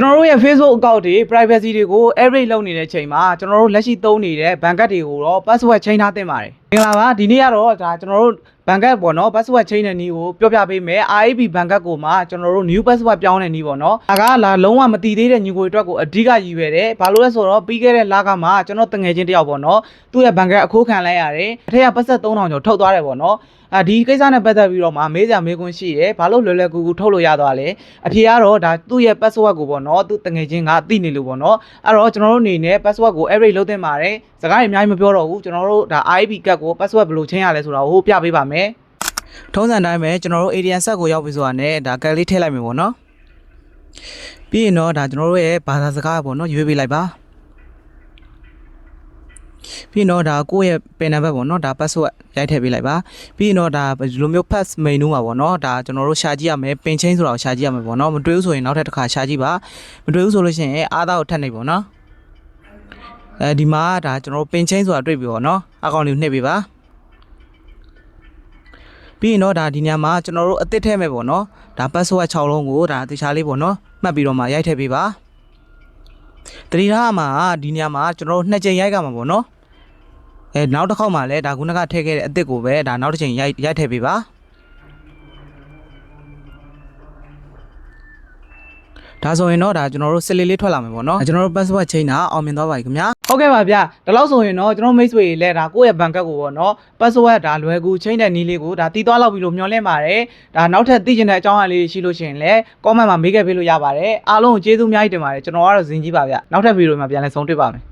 ကျွန်တော်တို့ရဲ့ Facebook account တွေ privacy တွေကို every လုပ်နေတဲ့အချိန်မှာကျွန်တော်တို့လက်ရှိသုံးနေတဲ့ backup တွေကိုတော့ password ချိန်ထားသင့်ပါတယ်မင်္ဂလာပါဒီနေ့ကတော့ဒါကျွန်တော်တို့ backup ပေါ့နော် password ချိန်တဲ့နည်းကိုပြောပြပေးမယ် RAP backup ကိုမှကျွန်တော်တို့ new password ပြောင်းတဲ့နည်းပေါ့နော်ဒါကလာလုံးဝမတည်သေးတဲ့ညီကိုအတွက်ကိုအဓိကရည်ရွယ်တယ်ဘာလို့လဲဆိုတော့ပြီးခဲ့တဲ့လကမှကျွန်တော်တငယ်ချင်းတယောက်ပေါ့နော်သူ့ရဲ့ backup အခိုးခံလိုက်ရတယ်အထက်ကပတ်သက်3000ကျော်ထုတ်သွားတယ်ပေါ့နော်ဒီကိစ္စနဲ့ပတ်သက်ပြီးတော့မှမေးစရာမေးခွန်းရှိတယ်ဘာလို့လွယ်လွယ်ကူကူထုတ်လို့ရသွားလဲအဖြေကတော့ဒါသူ့ရဲ့ password ကိုပေါ့နော်သူတငယ်ချင်းကသိနေလို့ပေါ့နော်အဲ့တော့ကျွန်တော်တို့အနေနဲ့ password ကို every လုပ်သင့်ပါတယ်စကားတွေအများကြီးမပြောတော့ဘူးကျွန်တော်တို့ဒါ RAP ကတ်ကို password ဘယ်လိုချင်းရလဲဆိုတာကိုပြပေးပါမယ်ထုံးစံတိုင်းပဲကျွန်တော်တို့ ADN set ကိုရောက်ပြီဆိုတာနဲ့ဒါကတ်လေးထည့်လိုက်မယ်ပေါ့နော်ပြီးရင်တော့ဒါကျွန်တော်တို့ရဲ့ဘာသာစကားပေါ့နော်ရွေးပေးလိုက်ပါပြီးတော့ဒါကိုယ့်ရဲ့ pin number ပေါ့နော်ဒါ password ရိုက်ထည့်ပေးလိုက်ပါပြီးရင်တော့ဒါဒီလိုမျိုး pass menu မှာပေါ့နော်ဒါကျွန်တော်တို့ရှာကြည့်ရမယ် pin chain ဆိုတာကိုရှာကြည့်ရမယ်ပေါ့နော်မတွေ့ဘူးဆိုရင်နောက်ထပ်တစ်ခါရှာကြည့်ပါမတွေ့ဘူးဆိုလို့ရှိရင်အားသားကိုထပ်နေပေါ့နော်ဒီမှာဒါကျွန်တော်တို့ pin chain ဆိုတာတွေ့ပြီပေါ့နော်အကောင့်လေးကိုနှိပ်ပေးပါပြီးရင်တော့ဒါဒီညမှာကျွန်တော်တို့အသစ်ထည့်မယ်ပေါ့နော်ဒါ password 6လုံးကိုဒါတခြားလေးပေါ့နော်မှတ်ပြီးတော့မှရိုက်ထည့်ပေးပါတတိယမှာဒီညမှာကျွန်တော်တို့2ချိန်ရိုက်ကမှာပေါ့နော်နောက်တစ်ခေါက်မှလည်းဒါခုနကထည့်ခဲ့တဲ့အစ်စ်ကိုပဲဒါနောက်တစ်ချိန်ရိုက်ထည့်ပေးပါဒါဆိုရင်တော့ဒါကျွန်တော်တို့စစ်လေးလေးထွက်လာမယ်ပေါ့နော်ကျွန်တော်တို့ password ချိန်တာအောင်မြင်သွားပါပြီခင်ဗျာဟုတ်ကဲ့ပါဗျာဒါလို့ဆိုရင်တော့ကျွန်တော်မိတ်ဆွေတွေလည်းဒါကိုယ့်ရဲ့ backup ကိုပေါ့နော် password ဒါလွယ်ကူချိန်တဲ့နည်းလေးကိုဒါတီးသွားလောက်ပြီလို့မျှော်လင့်ပါတယ်ဒါနောက်ထပ်သိချင်တဲ့အကြောင်းအရာလေးရှိလို့ရှိရင်လည်း comment မှာမေးခဲ့ပေးလို့ရပါတယ်အားလုံးကိုကျေးဇူးအများကြီးတင်ပါတယ်ကျွန်တော်ကတော့ဇင်ကြီးပါဗျာနောက်ထပ်ဗီဒီယိုမှာပြန်လည်ဆုံတွေ့ပါမယ်